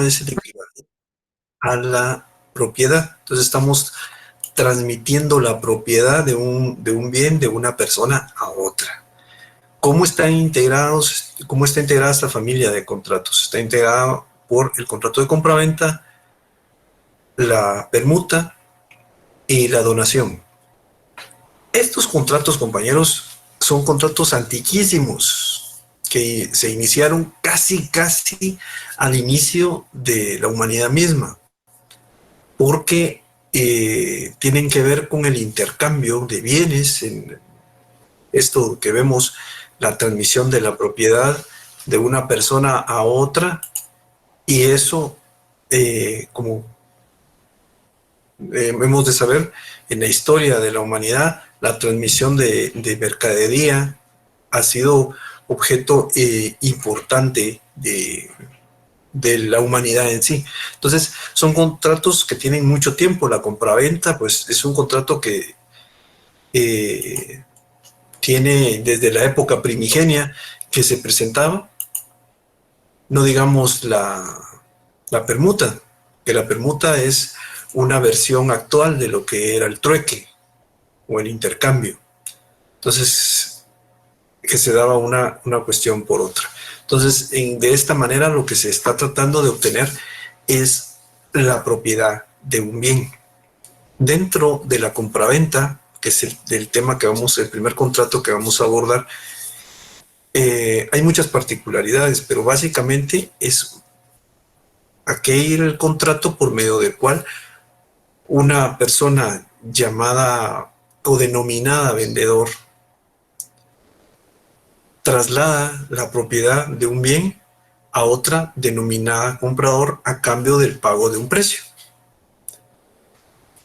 es el equivalente a la propiedad. Entonces estamos transmitiendo la propiedad de un bien de una persona a otra. ¿Cómo están integrados? ¿Cómo está integrada esta familia de contratos? Está integrada por el contrato de compraventa, la permuta y la donación. Estos contratos, compañeros, son contratos antiquísimos que se iniciaron casi al inicio de la humanidad misma, porque tienen que ver con el intercambio de bienes, en esto que vemos, la transmisión de la propiedad de una persona a otra, y eso, como hemos de saber, en la historia de la humanidad, la transmisión de mercadería ha sido objeto importante de la humanidad en sí. Entonces, son contratos que tienen mucho tiempo. La compraventa, pues, es un contrato que tiene desde la época primigenia que se presentaba, no digamos la permuta, que la permuta es una versión actual de lo que era el trueque o el intercambio. Entonces, que se daba una cuestión por otra. Entonces, de esta manera lo que se está tratando de obtener es la propiedad de un bien. Dentro de la compraventa, que es el tema que el primer contrato que vamos a abordar, hay muchas particularidades, pero básicamente es aquel contrato por medio del cual una persona llamada o denominada vendedor traslada la propiedad de un bien a otra denominada comprador a cambio del pago de un precio.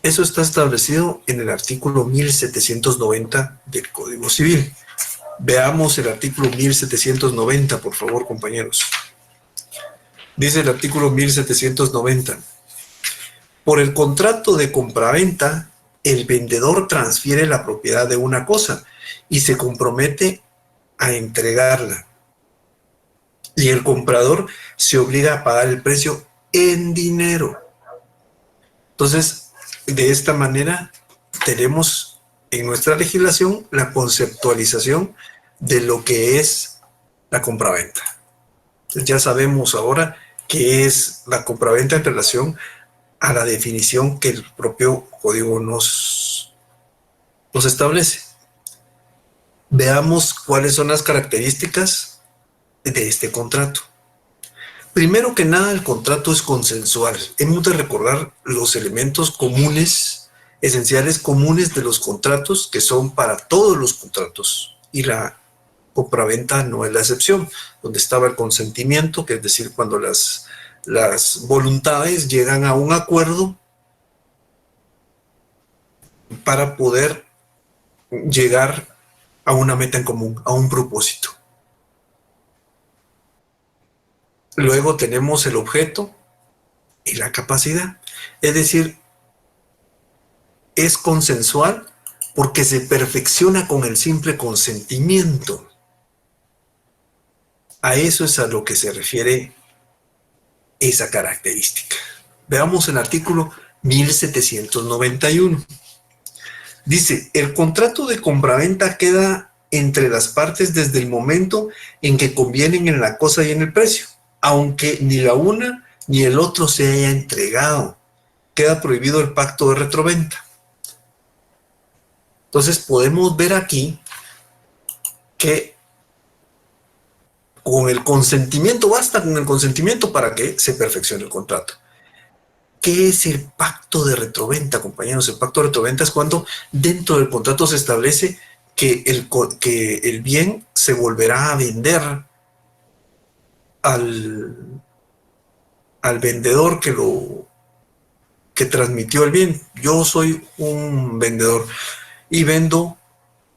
Eso está establecido en el artículo 1790 del Código Civil. Veamos el artículo 1790, por favor, compañeros. Dice el artículo 1790. Por el contrato de compraventa, el vendedor transfiere la propiedad de una cosa y se compromete a entregarla. Y el comprador se obliga a pagar el precio en dinero. Entonces, de esta manera, tenemos en nuestra legislación la conceptualización de lo que es la compraventa. Entonces, ya sabemos ahora qué es la compraventa en relación a la definición que el propio código nos establece. Veamos cuáles son las características de este contrato. Primero que nada, el contrato es consensual. Hemos de recordar los elementos comunes, esenciales comunes de los contratos, que son para todos los contratos, y la compraventa no es la excepción, donde estaba el consentimiento, que es decir, cuando las voluntades llegan a un acuerdo para poder llegar a una meta en común, a un propósito. Luego tenemos el objeto y la capacidad. Es decir, es consensual porque se perfecciona con el simple consentimiento. A eso es a lo que se refiere esa característica. Veamos el artículo 1791. Dice, el contrato de compraventa queda entre las partes desde el momento en que convienen en la cosa y en el precio, aunque ni la una ni el otro se haya entregado. Queda prohibido el pacto de retroventa. Entonces podemos ver aquí que con el consentimiento, basta con el consentimiento para que se perfeccione el contrato. ¿Qué es el pacto de retroventa, compañeros? El pacto de retroventa es cuando dentro del contrato se establece que el bien se volverá a vender al vendedor que transmitió el bien. Yo soy un vendedor y vendo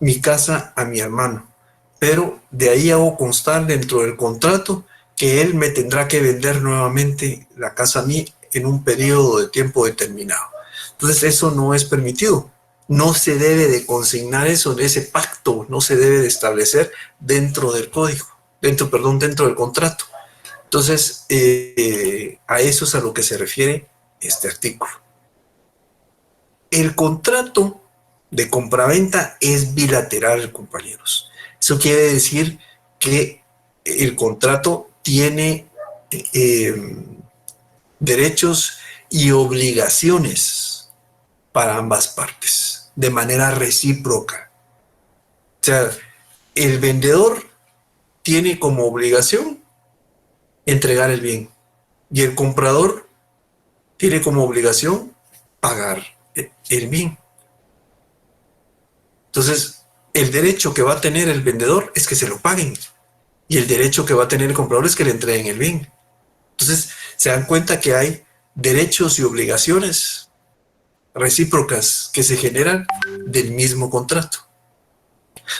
mi casa a mi hermano, pero de ahí hago constar dentro del contrato que él me tendrá que vender nuevamente la casa a mí en un periodo de tiempo determinado. Entonces eso no es permitido. No se debe de consignar eso, ese pacto no se debe de establecer dentro del código, dentro del contrato. Entonces, a eso es a lo que se refiere este artículo. El contrato de compraventa es bilateral, compañeros. Eso quiere decir que el contrato tiene derechos y obligaciones para ambas partes, de manera recíproca. O sea, el vendedor tiene como obligación entregar el bien y el comprador tiene como obligación pagar el bien. Entonces, el derecho que va a tener el vendedor es que se lo paguen y el derecho que va a tener el comprador es que le entreguen el bien. Entonces, se dan cuenta que hay derechos y obligaciones recíprocas que se generan del mismo contrato.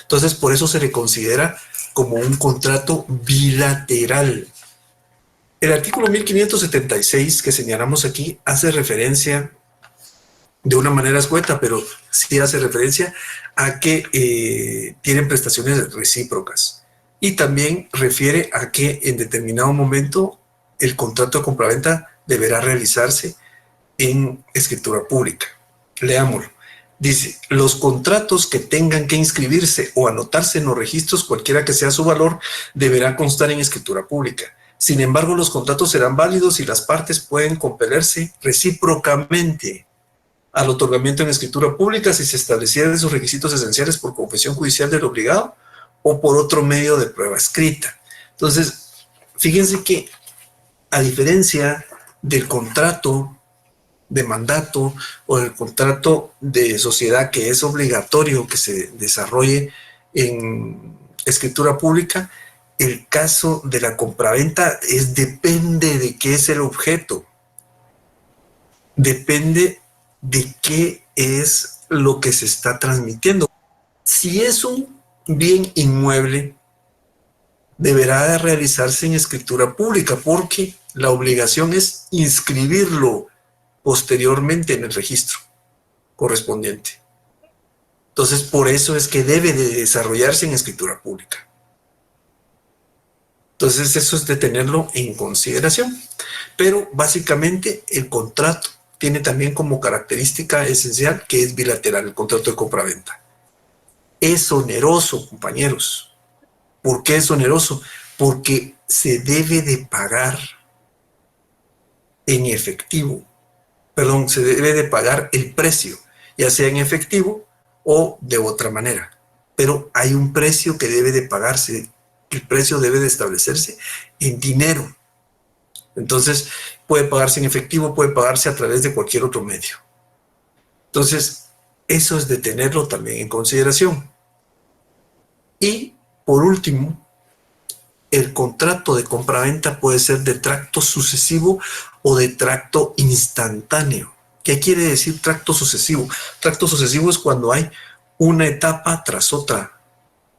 Entonces, por eso se le considera como un contrato bilateral. El artículo 1576 que señalamos aquí hace referencia de una manera escueta, pero sí hace referencia a que tienen prestaciones recíprocas. Y también refiere a que en determinado momento el contrato de compraventa deberá realizarse en escritura pública. Leámoslo. Dice, los contratos que tengan que inscribirse o anotarse en los registros, cualquiera que sea su valor, deberá constar en escritura pública. Sin embargo, los contratos serán válidos y las partes pueden compelerse recíprocamente al otorgamiento en escritura pública si se establecieran esos requisitos esenciales por confesión judicial del obligado o por otro medio de prueba escrita. Entonces, fíjense que a diferencia del contrato de mandato o del contrato de sociedad que es obligatorio que se desarrolle en escritura pública, el caso de la compraventa depende de qué es el objeto, depende de qué es lo que se está transmitiendo. Si es un bien inmueble, deberá de realizarse en escritura pública porque la obligación es inscribirlo posteriormente en el registro correspondiente. Entonces, por eso es que debe de desarrollarse en escritura pública. Entonces, eso es de tenerlo en consideración. Pero básicamente el contrato tiene también como característica esencial que es bilateral, el contrato de compra-venta. Es oneroso, compañeros. ¿Por qué es oneroso? Porque se debe de pagar en efectivo. Perdón, se debe de pagar el precio, ya sea en efectivo o de otra manera. Pero hay un precio que debe de pagarse. El precio debe de establecerse en dinero. Entonces, puede pagarse en efectivo, puede pagarse a través de cualquier otro medio. Entonces, eso es de tenerlo también en consideración. Y, por último, el contrato de compraventa puede ser de tracto sucesivo o de tracto instantáneo. ¿Qué quiere decir tracto sucesivo? Tracto sucesivo es cuando hay una etapa tras otra,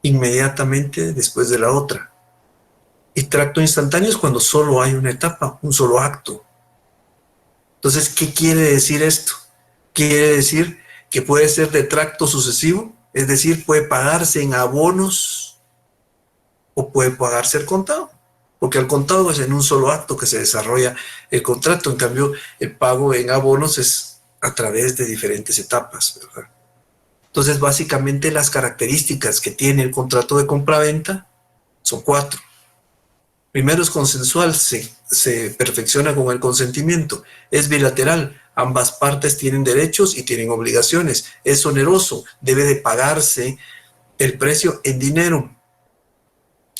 inmediatamente después de la otra. Y tracto instantáneo es cuando solo hay una etapa, un solo acto. Entonces, ¿qué quiere decir esto? Quiere decir que puede ser de tracto sucesivo, es decir, puede pagarse en abonos o puede pagarse al contado, porque al contado es en un solo acto que se desarrolla el contrato. En cambio, el pago en abonos es a través de diferentes etapas, ¿verdad? Entonces, básicamente las características que tiene el contrato de compraventa son 4. Primero, es consensual, se perfecciona con el consentimiento. Es bilateral, ambas partes tienen derechos y tienen obligaciones. Es oneroso, debe de pagarse el precio en dinero.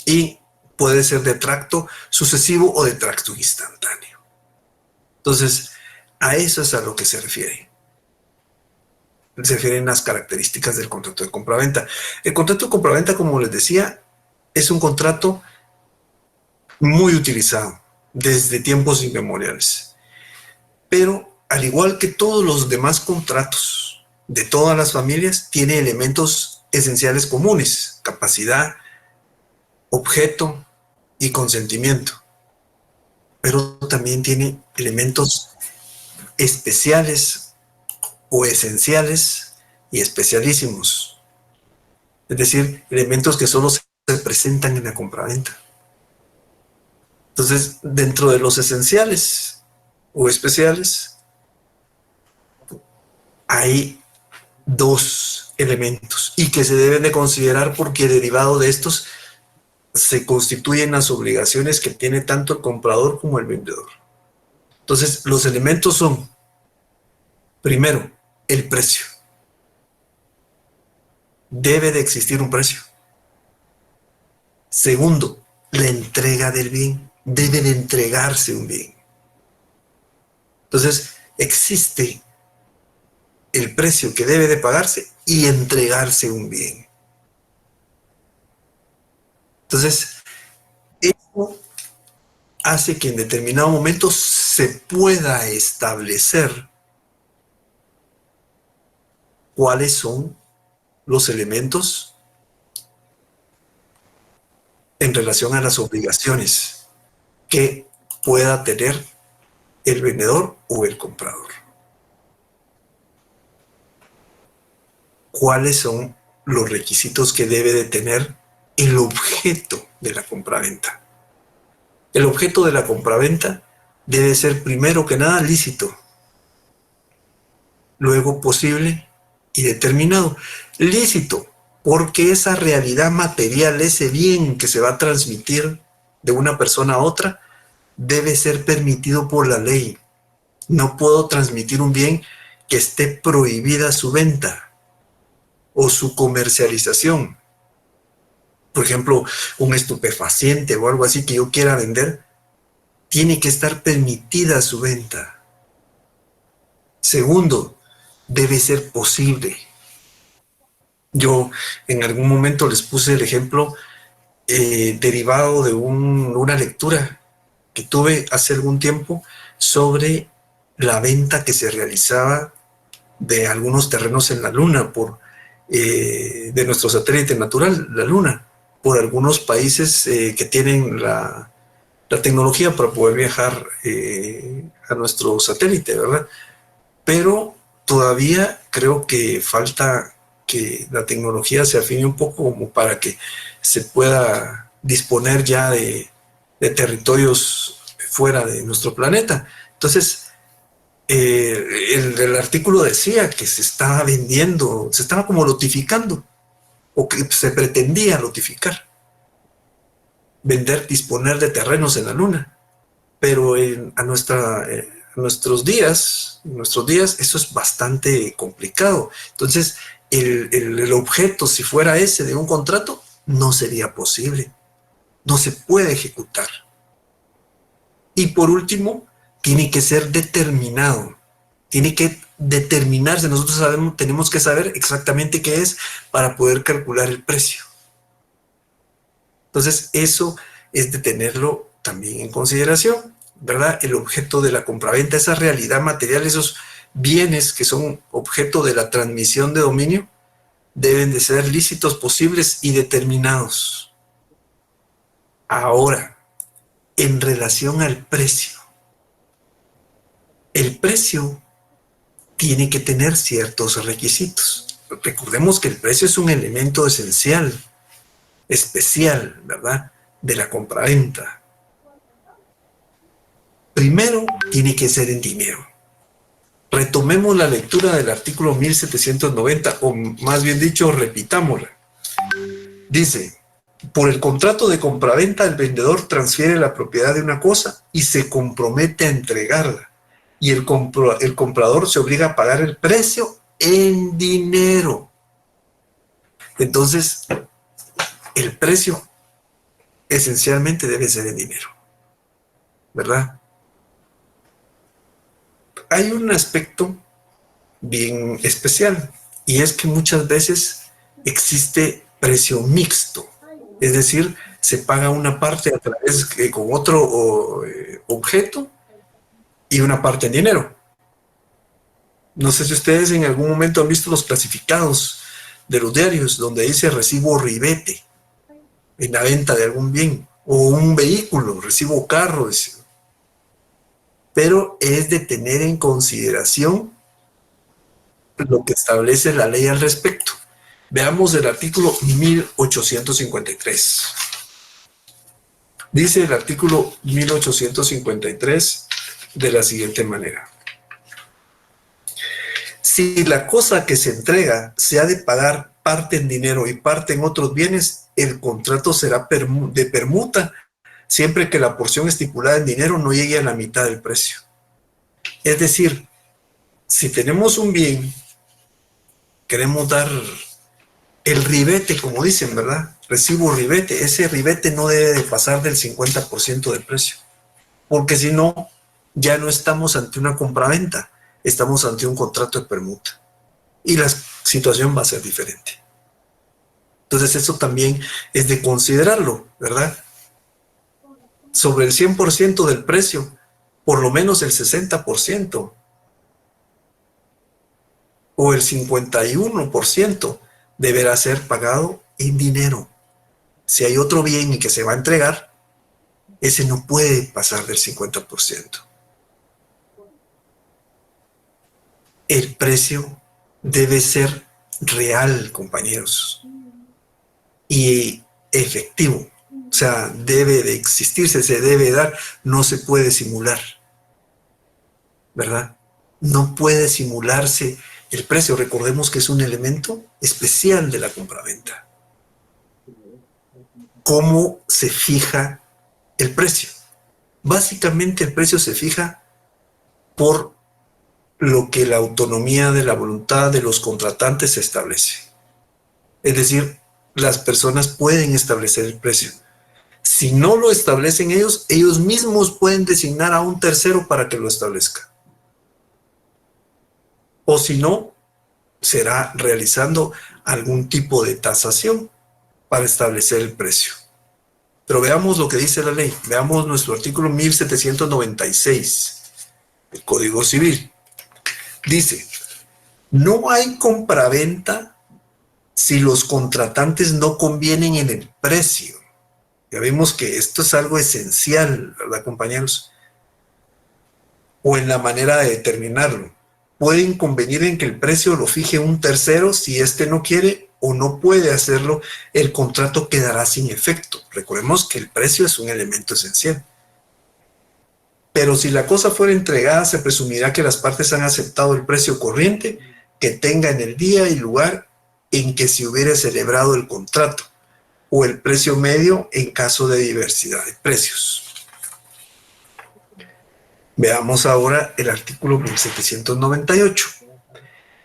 Y puede ser de tracto sucesivo o de tracto instantáneo. Entonces, a eso es a lo que se refiere. Se refieren las características del contrato de compraventa. El contrato de compraventa, como les decía, es un contrato muy utilizado desde tiempos inmemoriales. Pero, al igual que todos los demás contratos de todas las familias, tiene elementos esenciales comunes: capacidad, objeto y consentimiento. Pero también tiene elementos especiales o esenciales y especialísimos. Es decir, elementos que solo se presentan en la compraventa. Entonces, dentro de los esenciales o especiales, hay dos elementos y que se deben de considerar porque derivado de estos se constituyen las obligaciones que tiene tanto el comprador como el vendedor. Entonces, los elementos son, primero, el precio. Debe de existir un precio. Segundo, la entrega del bien. Debe de entregarse un bien. Entonces, existe el precio que debe de pagarse y entregarse un bien. Entonces, eso hace que en determinado momento se pueda establecer cuáles son los elementos en relación a las obligaciones que pueda tener el vendedor o el comprador. ¿Cuáles son los requisitos que debe de tener el objeto de la compraventa? El objeto de la compraventa debe ser primero que nada lícito, luego posible y determinado. Lícito, porque esa realidad material, ese bien que se va a transmitir de una persona a otra, debe ser permitido por la ley. No puedo transmitir un bien que esté prohibida su venta o su comercialización. Por ejemplo, un estupefaciente o algo así que yo quiera vender, tiene que estar permitida su venta. Segundo, debe ser posible. Yo en algún momento les puse el ejemplo derivado de una lectura que tuve hace algún tiempo sobre la venta que se realizaba de algunos terrenos en la Luna de nuestro satélite natural, la Luna, por algunos países que tienen la tecnología para poder viajar a nuestro satélite, ¿verdad? Pero todavía creo que falta que la tecnología se afine un poco como para que se pueda disponer ya de territorios fuera de nuestro planeta. Entonces, el artículo decía que se estaba vendiendo, se estaba como lotificando, o que se pretendía lotificar, vender, disponer de terrenos en la Luna. Pero nuestros días, eso es bastante complicado. Entonces, el objeto, si fuera ese de un contrato, no sería posible. No se puede ejecutar. Y por último, tiene que ser determinado. Tiene que determinarse. Nosotros tenemos que saber exactamente qué es para poder calcular el precio. Entonces, eso es de tenerlo también en consideración, ¿verdad? El objeto de la compraventa, esa realidad material, esos bienes que son objeto de la transmisión de dominio, deben de ser lícitos, posibles y determinados. Ahora, en relación al precio, el precio tiene que tener ciertos requisitos. Recordemos que el precio es un elemento esencial, especial, ¿verdad?, de la compraventa. Primero, tiene que ser en dinero. Retomemos la lectura del artículo 1790, o más bien dicho, repitámosla. Dice, por el contrato de compraventa, el vendedor transfiere la propiedad de una cosa y se compromete a entregarla. Y el comprador se obliga a pagar el precio en dinero. Entonces, el precio esencialmente debe ser en dinero, ¿verdad? Hay un aspecto bien especial y es que muchas veces existe precio mixto, es decir, se paga una parte a través con otro objeto y una parte en dinero. No sé si ustedes en algún momento han visto los clasificados de los diarios donde dice recibo ribete en la venta de algún bien o un vehículo, recibo carro, pero es de tener en consideración lo que establece la ley al respecto. Veamos el artículo 1853. Dice el artículo 1853 de la siguiente manera. Si la cosa que se entrega se ha de pagar parte en dinero y parte en otros bienes, el contrato será de permuta siempre que la porción estipulada en dinero no llegue a la mitad del precio. Es decir, si tenemos un bien, queremos dar el ribete, como dicen, ¿verdad? Recibo ribete. Ese ribete no debe de pasar del 50% del precio, porque si no, ya no estamos ante una compraventa, estamos ante un contrato de permuta y la situación va a ser diferente. Entonces eso también es de considerarlo, ¿verdad? Sobre el 100% del precio, por lo menos el 60% o el 51% deberá ser pagado en dinero. Si hay otro bien y que se va a entregar, ese no puede pasar del 50%. El precio debe ser real, compañeros, y efectivo. O sea, debe de existirse, se debe dar, no se puede simular, ¿verdad? No puede simularse el precio. Recordemos que es un elemento especial de la compraventa. ¿Cómo se fija el precio? Básicamente el precio se fija por lo que la autonomía de la voluntad de los contratantes establece. Es decir, las personas pueden establecer el precio. Si no lo establecen ellos, ellos mismos pueden designar a un tercero para que lo establezca. O si no, será realizando algún tipo de tasación para establecer el precio. Pero veamos lo que dice la ley. Veamos nuestro artículo 1796 del Código Civil. Dice, no hay compraventa si los contratantes no convienen en el precio. Ya vimos que esto es algo esencial, ¿verdad, compañeros? O en la manera de determinarlo. Pueden convenir en que el precio lo fije un tercero. Si éste no quiere o no puede hacerlo, el contrato quedará sin efecto. Recordemos que el precio es un elemento esencial. Pero si la cosa fuera entregada, se presumirá que las partes han aceptado el precio corriente que tenga en el día y lugar en que se hubiera celebrado el contrato, o el precio medio en caso de diversidad de precios. Veamos ahora el artículo 1798.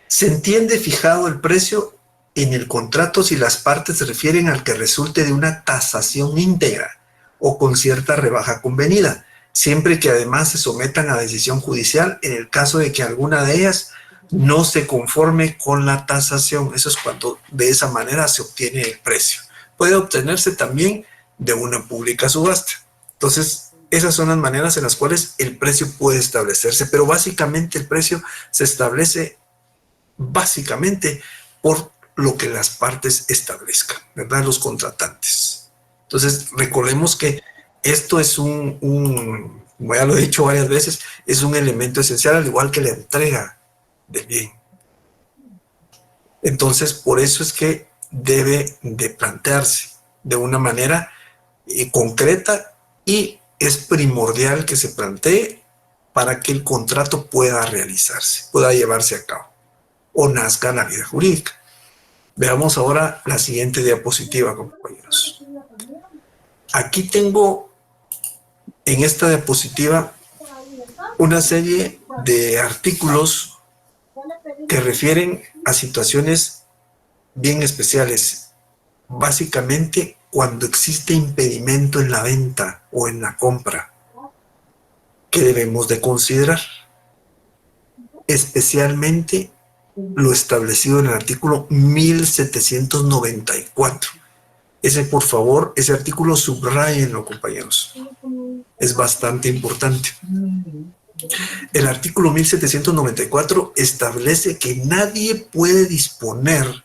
Se entiende fijado el precio en el contrato si las partes se refieren al que resulte de una tasación íntegra o con cierta rebaja convenida, siempre que además se sometan a decisión judicial en el caso de que alguna de ellas no se conforme con la tasación. Eso es cuando de esa manera se obtiene el precio. Puede obtenerse también de una pública subasta. Entonces, esas son las maneras en las cuales el precio puede establecerse, pero básicamente el precio se establece básicamente por lo que las partes establezcan, ¿verdad? Los contratantes. Entonces, recordemos que esto es como ya lo he dicho varias veces, es un elemento esencial, al igual que la entrega del bien. Entonces, por eso es que debe de plantearse de una manera concreta, y es primordial que se plantee para que el contrato pueda realizarse, pueda llevarse a cabo o nazca la vida jurídica. Veamos ahora la siguiente diapositiva, compañeros. Aquí tengo en esta diapositiva una serie de artículos que refieren a situaciones bien especiales, básicamente cuando existe impedimento en la venta o en la compra, que debemos de considerar, especialmente lo establecido en el artículo 1794. Ese, por favor, ese artículo subrayenlo, compañeros. Es bastante importante. El artículo 1794 establece que nadie puede disponer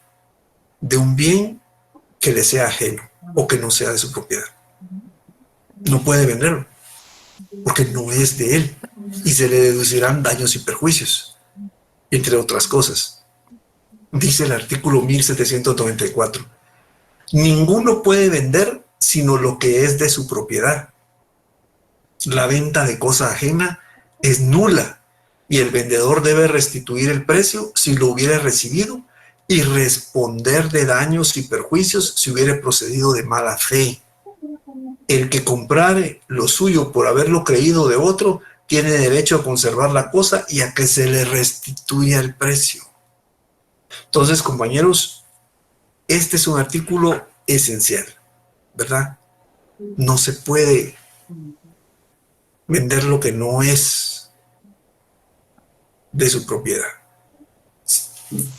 de un bien que le sea ajeno o que no sea de su propiedad. No puede venderlo porque no es de él y se le deducirán daños y perjuicios, entre otras cosas. Dice el artículo 1794, ninguno puede vender sino lo que es de su propiedad, La venta de cosa ajena es nula y el vendedor debe restituir el precio si lo hubiera recibido y responder de daños y perjuicios si hubiera procedido de mala fe. El que comprare lo suyo por haberlo creído de otro tiene derecho a conservar la cosa y a que se le restituya el precio. Entonces, compañeros, este es un artículo esencial, ¿verdad? No se puede vender lo que no es de su propiedad.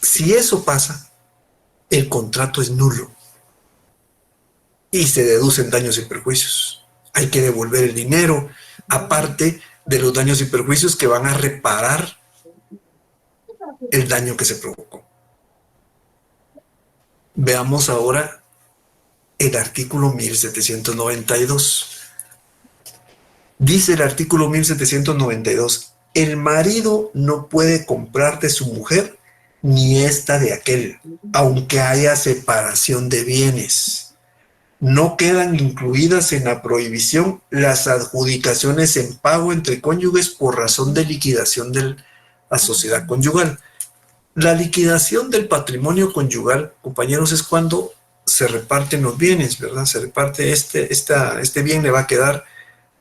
Si eso pasa, el contrato es nulo y se deducen daños y perjuicios. Hay que devolver el dinero, aparte de los daños y perjuicios que van a reparar el daño que se provocó. Veamos ahora el artículo 1792. Dice el artículo 1792, el marido no puede comprar de su mujer ni ésta de aquel, aunque haya separación de bienes. No quedan incluidas en la prohibición las adjudicaciones en pago entre cónyuges por razón de liquidación de la sociedad conyugal. La liquidación del patrimonio conyugal, compañeros, es cuando se reparten los bienes, ¿verdad? Se reparte este bien le va a quedar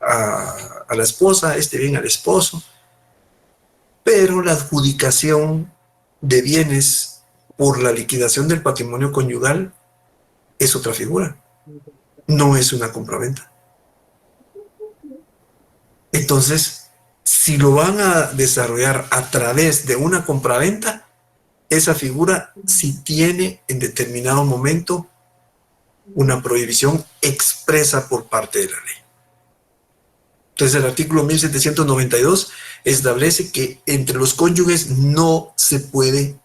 a la esposa, este bien al esposo, pero la adjudicación de bienes por la liquidación del patrimonio conyugal es otra figura, no es una compraventa. Entonces, si lo van a desarrollar a través de una compraventa, esa figura sí tiene en determinado momento una prohibición expresa por parte de la ley. Entonces el artículo 1792 establece que entre los cónyuges no se puede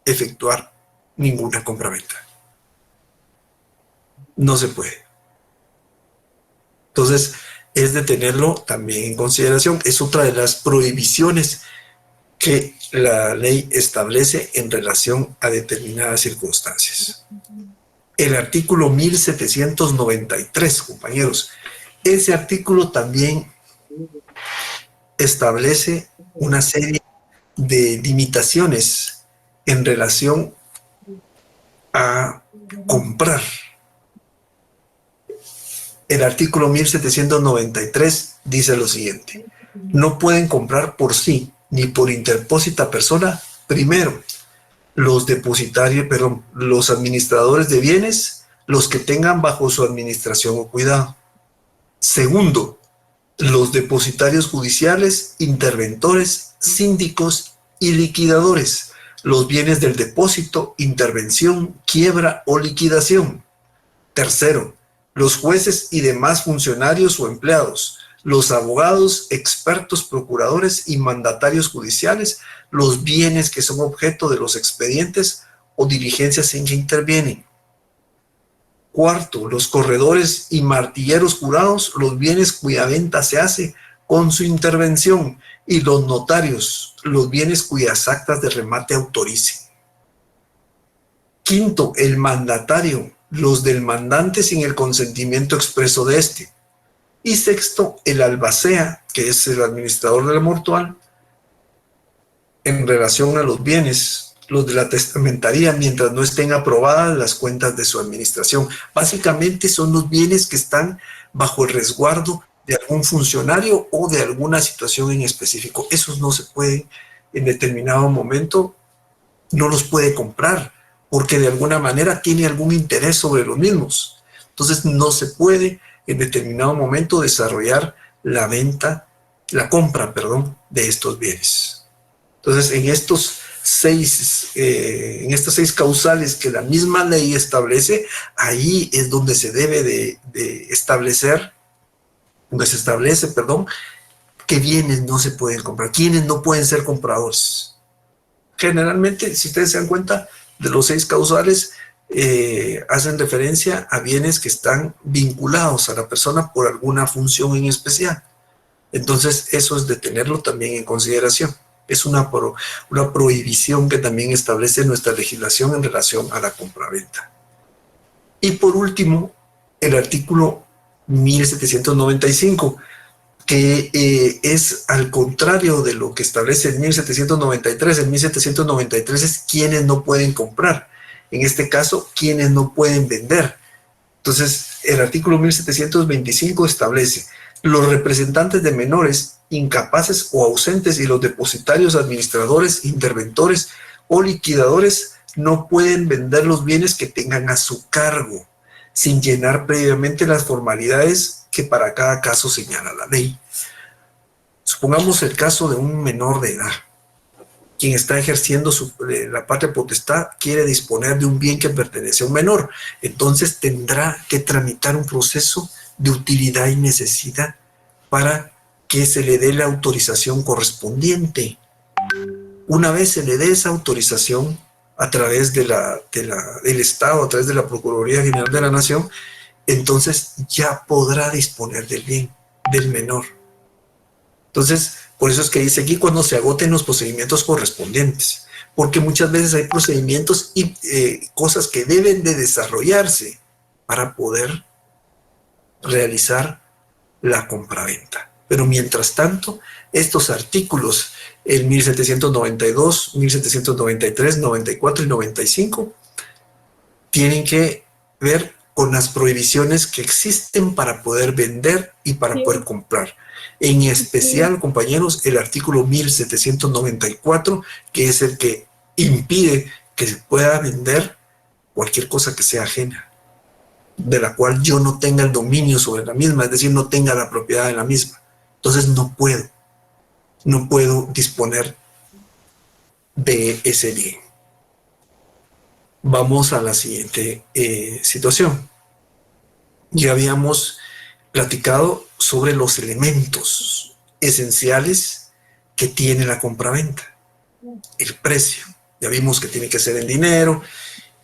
efectuar ninguna compraventa. No se puede. Entonces es de tenerlo también en consideración. Es otra de las prohibiciones que la ley establece en relación a determinadas circunstancias. El artículo 1793, compañeros, ese artículo también establece una serie de limitaciones en relación a comprar. El artículo 1793 dice lo siguiente: no pueden comprar por sí ni por interpósita persona, primero, los depositarios, los administradores de bienes, los que tengan bajo su administración o cuidado. Segundo, los depositarios judiciales, interventores, síndicos y liquidadores, los bienes del depósito, intervención, quiebra o liquidación. Tercero, los jueces y demás funcionarios o empleados, los abogados, expertos, procuradores y mandatarios judiciales, los bienes que son objeto de los expedientes o diligencias en que intervienen. Cuarto, los corredores y martilleros jurados, los bienes cuya venta se hace con su intervención, y los notarios, los bienes cuyas actas de remate autoricen. Quinto, el mandatario, los del mandante sin el consentimiento expreso de éste. Y sexto, el albacea, que es el administrador de la mortual, en relación a los bienes, los de la testamentaría, mientras no estén aprobadas las cuentas de su administración. Básicamente son los bienes que están bajo el resguardo de algún funcionario o de alguna situación en específico. Esos no se pueden, en determinado momento, no los puede comprar, porque de alguna manera tiene algún interés sobre los mismos. Entonces no se puede en determinado momento desarrollar la compra de estos bienes. Entonces en estas 6 causales que la misma ley establece, ahí es donde se debe de establecer, donde se establece, qué bienes no se pueden comprar, quiénes no pueden ser compradores. Generalmente, si ustedes se dan cuenta, de los 6 causales hacen referencia a bienes que están vinculados a la persona por alguna función en especial. Entonces, eso es de tenerlo también en consideración. Es una prohibición que también establece nuestra legislación en relación a la compraventa. Y por último, el artículo 1795, que es al contrario de lo que establece el 1793. El 1793 es quienes no pueden comprar. En este caso, quienes no pueden vender. Entonces, el artículo 1725 establece: los representantes de menores, incapaces o ausentes y los depositarios, administradores, interventores o liquidadores no pueden vender los bienes que tengan a su cargo, sin llenar previamente las formalidades que para cada caso señala la ley. Supongamos el caso de un menor de edad, quien está ejerciendo la patria potestad, quiere disponer de un bien que pertenece a un menor. Entonces tendrá que tramitar un proceso de utilidad y necesidad para que se le dé la autorización correspondiente. Una vez se le dé esa autorización a través del Estado, a través de la Procuraduría General de la Nación, entonces ya podrá disponer del bien del menor. Entonces, por eso es que dice aquí: cuando se agoten los procedimientos correspondientes, porque muchas veces hay procedimientos y cosas que deben de desarrollarse para poder realizar la compraventa. Pero mientras tanto, estos artículos, el 1792, 1793, 94 y 95, tienen que ver con las prohibiciones que existen para poder vender y para poder comprar. En especial, compañeros, el artículo 1794, que es el que impide que se pueda vender cualquier cosa que sea ajena, de la cual yo no tenga el dominio sobre la misma, es decir, no tenga la propiedad de la misma. Entonces no puedo disponer de ese bien. Vamos a la siguiente situación. Ya habíamos platicado sobre los elementos esenciales que tiene la compraventa. El precio, ya vimos que tiene que ser el dinero,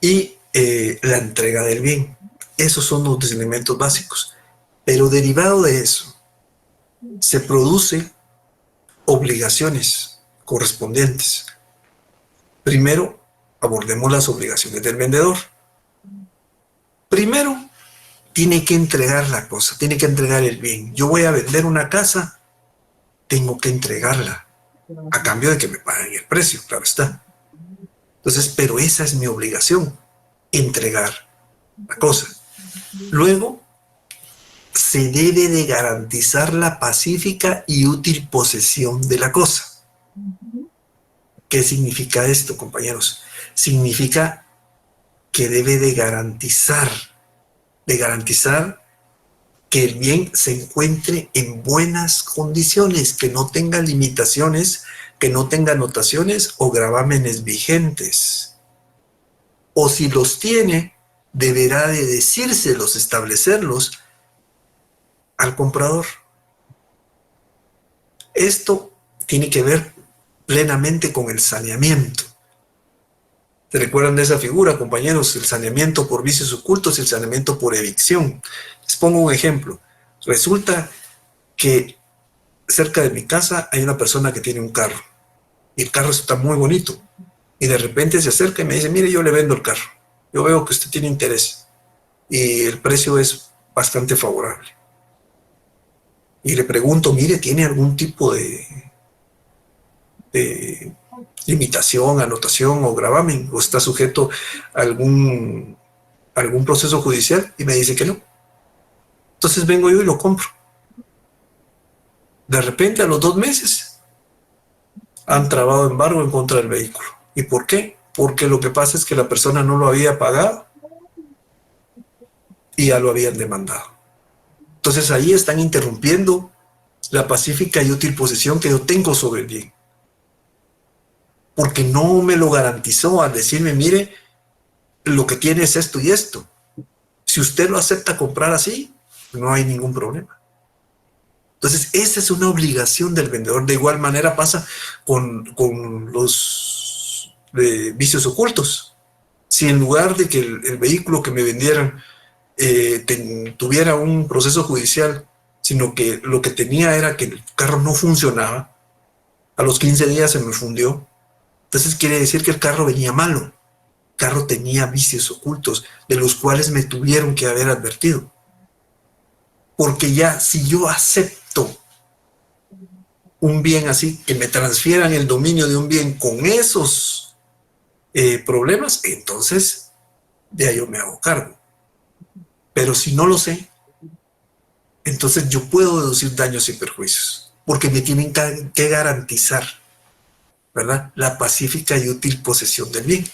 y la entrega del bien. Esos son los elementos básicos. Pero derivado de eso, se producen obligaciones correspondientes. Primero, abordemos las obligaciones del vendedor. Primero, tiene que entregar la cosa, tiene que entregar el bien. Yo voy a vender una casa, tengo que entregarla, a cambio de que me paguen el precio, claro está. Entonces, pero esa es mi obligación, entregar la cosa. Luego, se debe de garantizar la pacífica y útil posesión de la cosa. ¿Qué significa esto, compañeros? Significa que debe de garantizar que el bien se encuentre en buenas condiciones, que no tenga limitaciones, que no tenga anotaciones o gravámenes vigentes. O si los tiene, deberá de decírselos, establecerlos al comprador. Esto tiene que ver plenamente con el saneamiento. ¿Se recuerdan de esa figura, compañeros? El saneamiento por vicios ocultos y el saneamiento por evicción. Les pongo un ejemplo. Resulta que cerca de mi casa hay una persona que tiene un carro. Y el carro está muy bonito. Y de repente se acerca y me dice: mire, yo le vendo el carro. Yo veo que usted tiene interés. Y el precio es bastante favorable. Y le pregunto: mire, ¿tiene algún tipo de limitación, anotación o gravamen? ¿O está sujeto a algún proceso judicial? Y me dice que no. Entonces vengo yo y lo compro. De repente, a los 2 meses, han trabado embargo en contra del vehículo. ¿Y por qué? Porque lo que pasa es que la persona no lo había pagado y ya lo habían demandado. Entonces ahí están interrumpiendo la pacífica y útil posesión que yo tengo sobre el bien. Porque no me lo garantizó al decirme: mire, lo que tiene es esto y esto. Si usted lo acepta comprar así, no hay ningún problema. Entonces, esa es una obligación del vendedor. De igual manera pasa con los vicios ocultos. Si en lugar de que el vehículo que me vendieran tuviera un proceso judicial, sino que lo que tenía era que el carro no funcionaba, a los 15 días se me fundió. Entonces quiere decir que el carro venía malo. El carro tenía vicios ocultos, de los cuales me tuvieron que haber advertido. Porque ya, si yo acepto un bien así, que me transfieran el dominio de un bien con esos problemas, entonces ya yo me hago cargo. Pero si no lo sé, entonces yo puedo deducir daños y perjuicios, porque me tienen que garantizar, ¿verdad?, la pacífica y útil posesión del bien.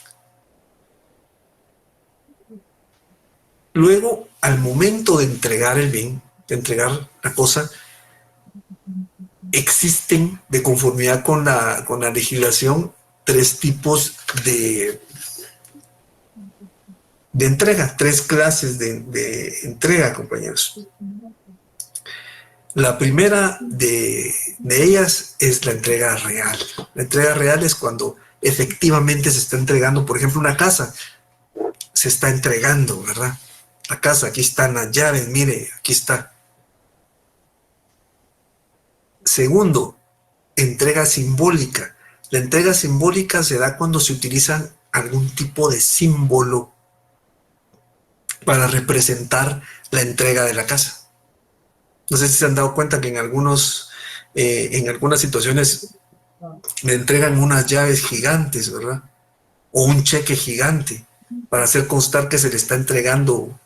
Luego, al momento de entregar el bien, de entregar la cosa, existen, de conformidad con la legislación, tres tipos de entrega, tres clases de entrega, compañeros. La primera de ellas es la entrega real. La entrega real es cuando efectivamente se está entregando, por ejemplo, una casa, se está entregando, ¿verdad? La casa, aquí están las llaves, mire, aquí está. Segundo, entrega simbólica. La entrega simbólica se da cuando se utilizan algún tipo de símbolo para representar la entrega de la casa. No sé si se han dado cuenta que en algunas situaciones me entregan unas llaves gigantes, ¿verdad? O un cheque gigante para hacer constar que se le está entregando.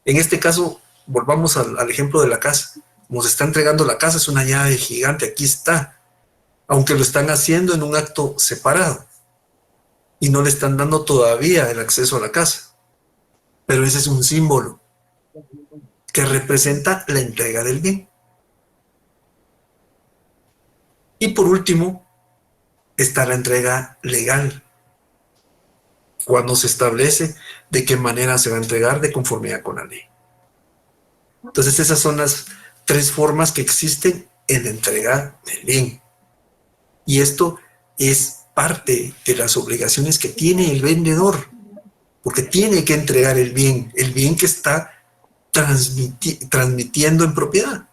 En este caso, volvamos al ejemplo de la casa. Como se está entregando la casa, es una llave gigante, aquí está. Aunque lo están haciendo en un acto separado y no le están dando todavía el acceso a la casa. Pero ese es un símbolo que representa la entrega del bien. Y por último, está la entrega legal, cuando se establece de qué manera se va a entregar de conformidad con la ley. Entonces esas son las tres formas que existen en la entrega del bien. Y esto es parte de las obligaciones que tiene el vendedor, porque tiene que entregar el bien que está transmitiendo en propiedad,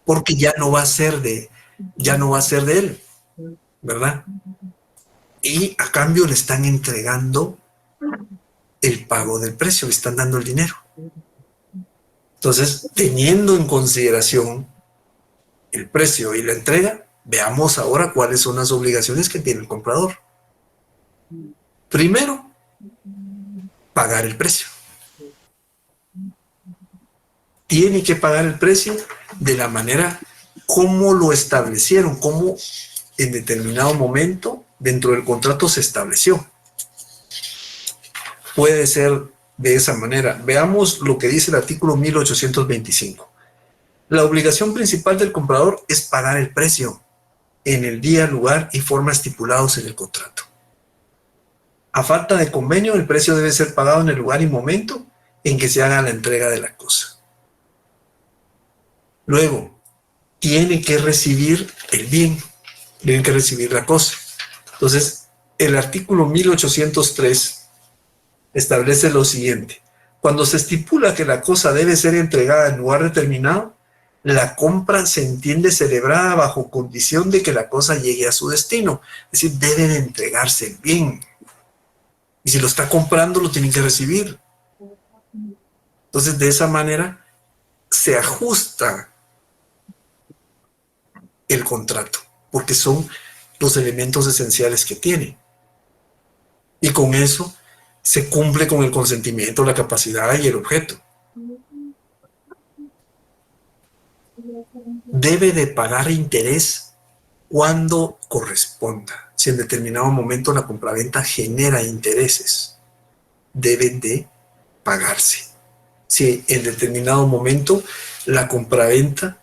porque ya no va a ser de él, ¿verdad? Y a cambio le están entregando el pago del precio, le están dando el dinero. Entonces, teniendo en consideración el precio y la entrega, veamos ahora cuáles son las obligaciones que tiene el comprador. Primero, pagar el precio. Tiene que pagar el precio de la manera como lo establecieron, como en determinado momento dentro del contrato se estableció. Puede ser de esa manera. Veamos lo que dice el artículo 1825. La obligación principal del comprador es pagar el precio en el día, lugar y forma estipulados en el contrato. A falta de convenio, el precio debe ser pagado en el lugar y momento en que se haga la entrega de la cosa. Luego, tiene que recibir el bien, tiene que recibir la cosa. Entonces, el artículo 1803 establece lo siguiente. Cuando se estipula que la cosa debe ser entregada en lugar determinado, la compra se entiende celebrada bajo condición de que la cosa llegue a su destino. Es decir, debe de entregarse el bien. Y si lo está comprando, lo tienen que recibir. Entonces, de esa manera, se ajusta el contrato, porque son los elementos esenciales que tiene. Y con eso se cumple con el consentimiento, la capacidad y el objeto. Debe de pagar interés cuando corresponda. Si en determinado momento la compraventa genera intereses, deben de pagarse. Si en determinado momento la compraventa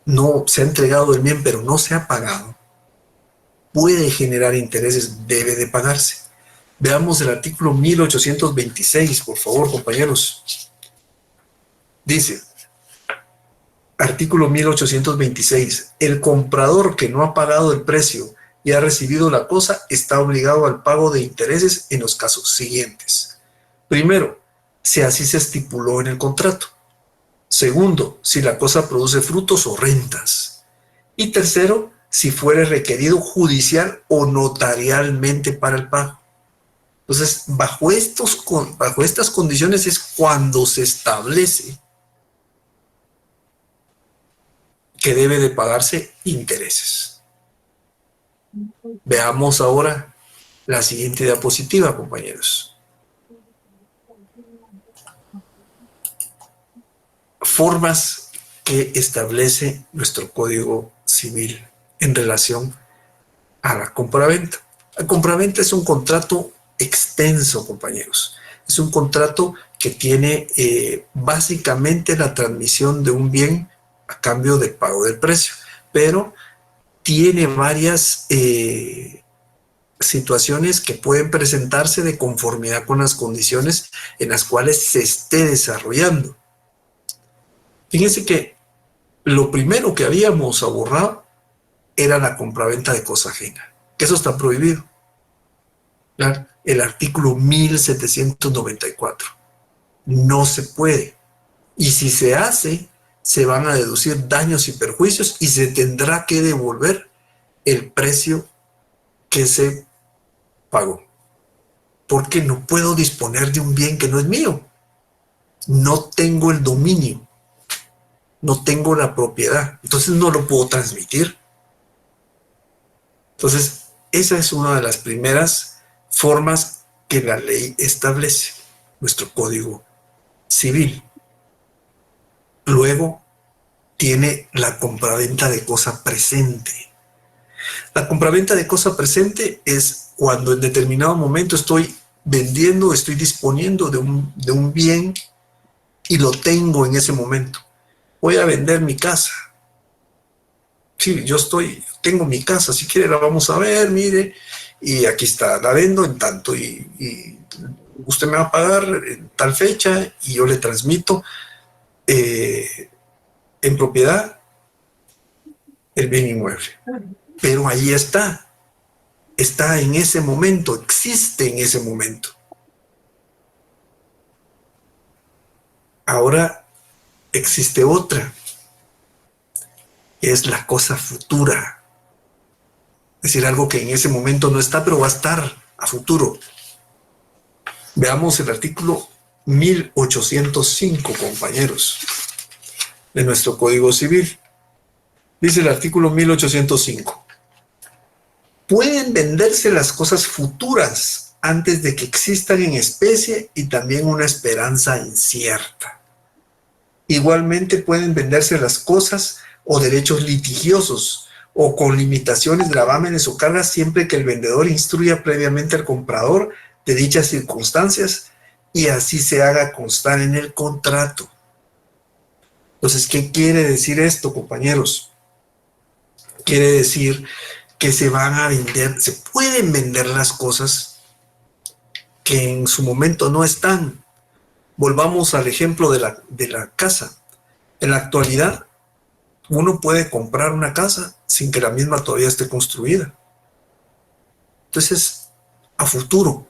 no se ha entregado el bien, pero no se ha pagado, puede generar intereses, debe de pagarse. Veamos el artículo 1826, por favor, compañeros. Dice, artículo 1826, el comprador que no ha pagado el precio y ha recibido la cosa está obligado al pago de intereses en los casos siguientes. Primero, si así se estipuló en el contrato. Segundo, si la cosa produce frutos o rentas. Y tercero, si fuere requerido judicial o notarialmente para el pago. Entonces, bajo estas condiciones es cuando se establece que debe de pagarse intereses. Veamos ahora la siguiente diapositiva, compañeros. Formas que establece nuestro Código Civil en relación a la compraventa. La compraventa es un contrato extenso, compañeros. Es un contrato que tiene básicamente la transmisión de un bien a cambio del pago del precio, pero tiene varias situaciones que pueden presentarse de conformidad con las condiciones en las cuales se esté desarrollando. Fíjense que lo primero que habíamos abordado era la compraventa de cosa ajena, que eso está prohibido. ¿Claro? El artículo 1794. No se puede. Y si se hace, se van a deducir daños y perjuicios y se tendrá que devolver el precio que se pagó. Porque no puedo disponer de un bien que no es mío. No tengo el dominio. No tengo la propiedad. Entonces no lo puedo transmitir. Entonces, esa es una de las primeras formas que la ley establece, nuestro Código Civil. Luego tiene la compraventa de cosa presente. La compraventa de cosa presente es cuando en determinado momento estoy vendiendo, estoy disponiendo de un bien y lo tengo en ese momento. Voy a vender mi casa. Sí, tengo mi casa, si quiere la vamos a ver, mire, y aquí está, la vendo en tanto y usted me va a pagar en tal fecha y yo le transmito en propiedad el bien inmueble. Pero ahí está en ese momento, existe en ese momento. Ahora existe otra, que es la cosa futura. Es decir, algo que en ese momento no está, pero va a estar a futuro. Veamos el artículo 1805, compañeros, de nuestro Código Civil. Dice el artículo 1805. Pueden venderse las cosas futuras antes de que existan en especie y también una esperanza incierta. Igualmente pueden venderse las cosas o derechos litigiosos o con limitaciones, gravámenes o cargas siempre que el vendedor instruya previamente al comprador de dichas circunstancias y así se haga constar en el contrato. Entonces, ¿qué quiere decir esto, compañeros? Quiere decir que se van a vender, se pueden vender las cosas que en su momento no están. Volvamos al ejemplo de la casa. En la actualidad, uno puede comprar una casa sin que la misma todavía esté construida. Entonces, a futuro,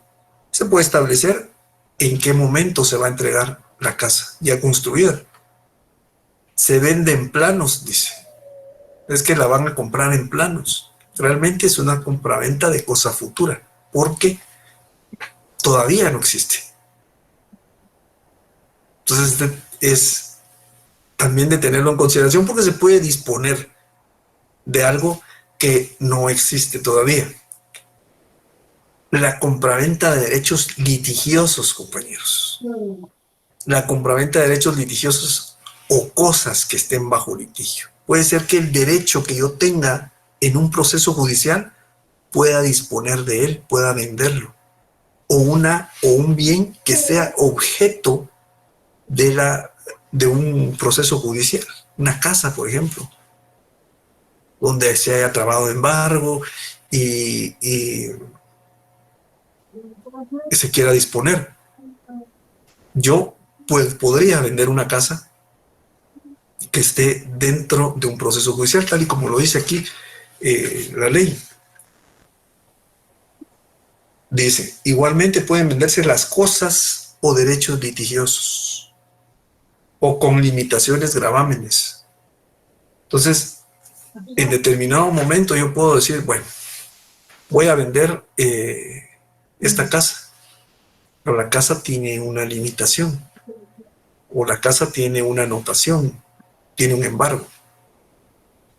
se puede establecer en qué momento se va a entregar la casa ya construida. Se vende en planos, dice. Es que la van a comprar en planos. Realmente es una compraventa de cosa futura, porque todavía no existe. Entonces, es también de tenerlo en consideración porque se puede disponer de algo que no existe todavía. La compraventa de derechos litigiosos, compañeros. La compraventa de derechos litigiosos o cosas que estén bajo litigio. Puede ser que el derecho que yo tenga en un proceso judicial pueda disponer de él, pueda venderlo. O un bien que sea objeto de un proceso judicial. Una casa, por ejemplo, donde se haya trabado embargo y se quiera disponer. Yo podría vender una casa que esté dentro de un proceso judicial, tal y como lo dice aquí la ley. Dice, igualmente pueden venderse las cosas o derechos litigiosos o con limitaciones, gravámenes. Entonces, en determinado momento yo puedo decir, bueno, voy a vender esta casa, pero la casa tiene una limitación o la casa tiene una anotación, tiene un embargo.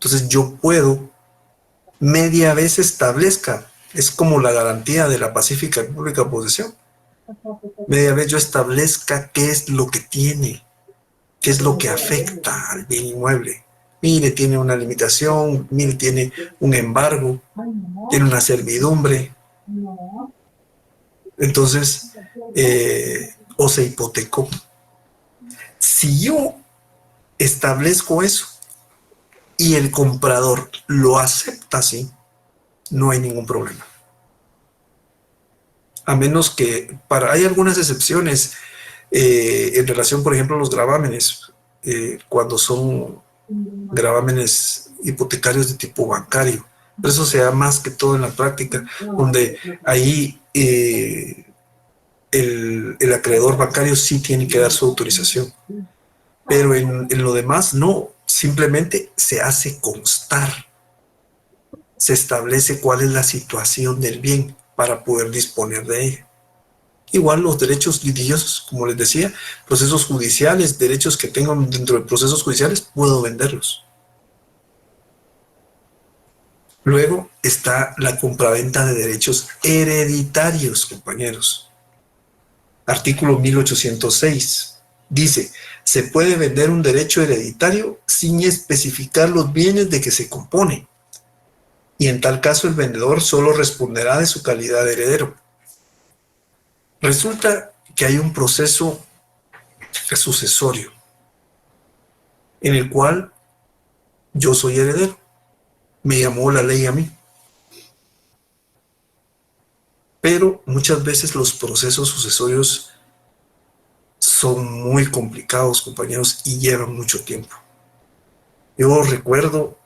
Entonces yo puedo, media vez establezca, es como la garantía de la pacífica y pública posesión, media vez yo establezca qué es lo que tiene, qué es lo que afecta al bien inmueble. Mire, tiene una limitación, mire, tiene un embargo, tiene una servidumbre. Entonces, o se hipotecó. Si yo establezco eso y el comprador lo acepta así, no hay ningún problema. A menos que, hay algunas excepciones en relación, por ejemplo, a los gravámenes, cuando son gravámenes hipotecarios de tipo bancario. Pero eso se da más que todo en la práctica, donde ahí el acreedor bancario sí tiene que dar su autorización. Pero en lo demás no, simplemente se hace constar, se establece cuál es la situación del bien para poder disponer de ella. Igual los derechos litigiosos, como les decía, procesos judiciales, derechos que tengo dentro de procesos judiciales, puedo venderlos. Luego está la compraventa de derechos hereditarios, compañeros. Artículo 1806. Dice, se puede vender un derecho hereditario sin especificar los bienes de que se compone. Y en tal caso el vendedor solo responderá de su calidad de heredero. Resulta que hay un proceso sucesorio en el cual yo soy heredero. Me llamó la ley a mí. Pero muchas veces los procesos sucesorios son muy complicados, compañeros, y llevan mucho tiempo. Yo recuerdo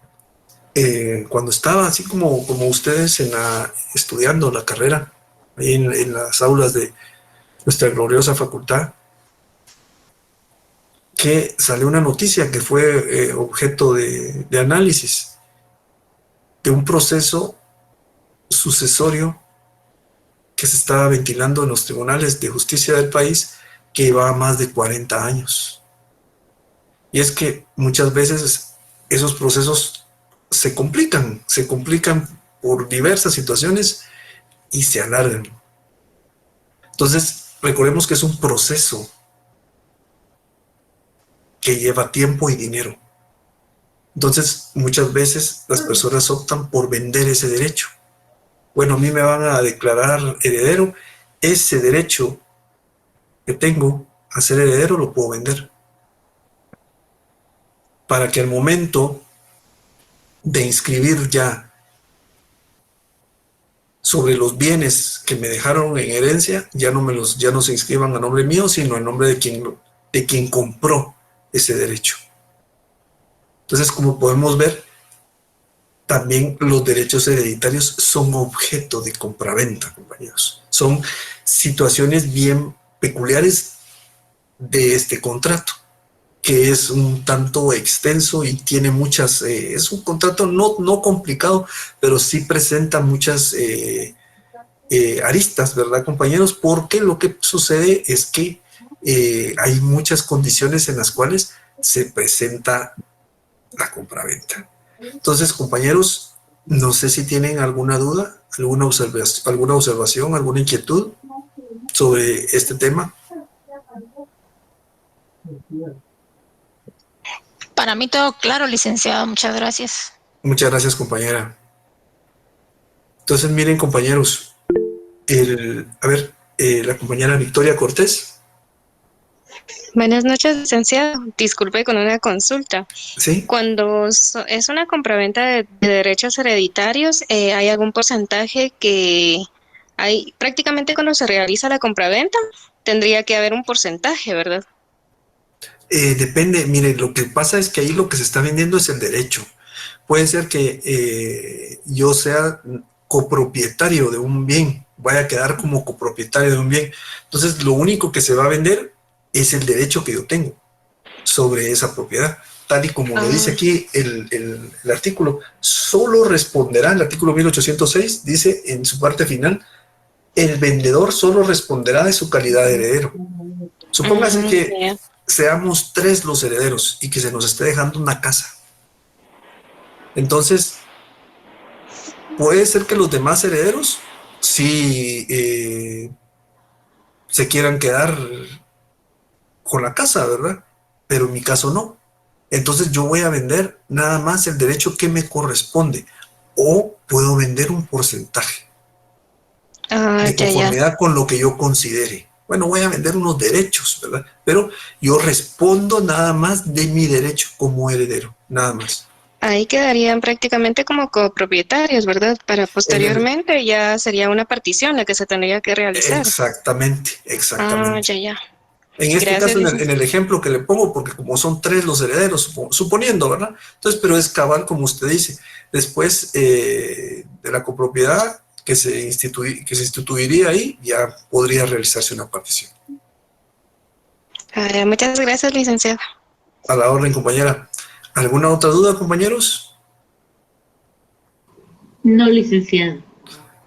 cuando estaba así como ustedes estudiando la carrera, ahí en las aulas de nuestra gloriosa facultad, que salió una noticia que fue objeto de análisis de un proceso sucesorio que se estaba ventilando en los tribunales de justicia del país, que llevaba más de 40 años. Y es que muchas veces esos procesos se complican por diversas situaciones y se alargan. Entonces, recordemos que es un proceso que lleva tiempo y dinero. Entonces, muchas veces las personas optan por vender ese derecho. Bueno, a mí me van a declarar heredero, ese derecho que tengo a ser heredero lo puedo vender. Para que al momento de inscribir ya sobre los bienes que me dejaron en herencia, ya no se inscriban a nombre mío, sino a nombre de quien compró ese derecho. Entonces, como podemos ver, también los derechos hereditarios son objeto de compraventa, compañeros. Son situaciones bien peculiares de este contrato, que es un tanto extenso y tiene muchas, es un contrato no complicado, pero sí presenta muchas aristas, ¿verdad, compañeros? Porque lo que sucede es que hay muchas condiciones en las cuales se presenta la compraventa. Entonces, compañeros, no sé si tienen alguna duda, alguna observación, alguna inquietud sobre este tema. Para mí todo claro, licenciado. Muchas gracias. Muchas gracias, compañera. Entonces, miren, compañeros, la compañera Victoria Cortés. Buenas noches, licenciado. Disculpe con una consulta. ¿Sí? Cuando es una compraventa de derechos hereditarios, ¿hay algún porcentaje que hay prácticamente cuando se realiza la compraventa? Tendría que haber un porcentaje, ¿verdad? Depende, mire, lo que pasa es que ahí lo que se está vendiendo es el derecho. Puede ser que yo sea copropietario de un bien, vaya a quedar como copropietario de un bien. Entonces, lo único que se va a vender es el derecho que yo tengo sobre esa propiedad. Tal y como lo dice aquí el artículo, solo responderá, el artículo 1806 dice en su parte final, el vendedor solo responderá de su calidad de heredero. Supóngase que seamos 3 los herederos y que se nos esté dejando una casa. Entonces, puede ser que los demás herederos sí se quieran quedar con la casa, ¿verdad? Pero en mi caso no. Entonces yo voy a vender nada más el derecho que me corresponde o puedo vender un porcentaje de Ya, ya. conformidad con lo que yo considere. Bueno, voy a vender unos derechos, ¿verdad? Pero yo respondo nada más de mi derecho como heredero, nada más. Ahí quedarían prácticamente como copropietarios, ¿verdad? Para En el- posteriormente ya sería una partición la que se tendría que realizar. exactamente, exactamente. Ya, ya. En este Gracias, caso, en licenciado. el ejemplo que le pongo, porque como son 3 los herederos, suponiendo, ¿verdad? Entonces, pero es cabal, como usted dice. Después de la copropiedad que se instituiría ahí, ya podría realizarse una partición. Muchas gracias, licenciado. A la orden, compañera. ¿Alguna otra duda, compañeros? No, licenciado.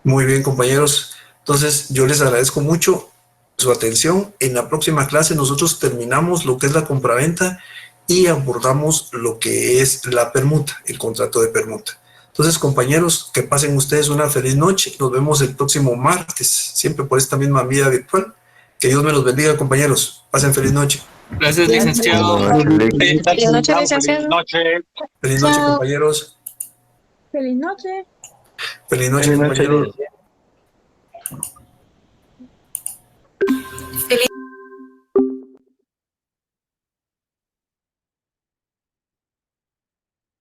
Muy bien, compañeros. Entonces, yo les agradezco mucho su atención. En la próxima clase nosotros terminamos lo que es la compraventa y abordamos lo que es la permuta, el contrato de permuta. Entonces, compañeros, que pasen ustedes una feliz noche. Nos vemos el próximo martes, siempre por esta misma vía virtual. Que Dios me los bendiga, compañeros. Pasen feliz noche. Gracias, licenciado. Feliz noche, licenciado. Feliz noche, Chao. compañeros. Feliz noche. Feliz noche, compañeros.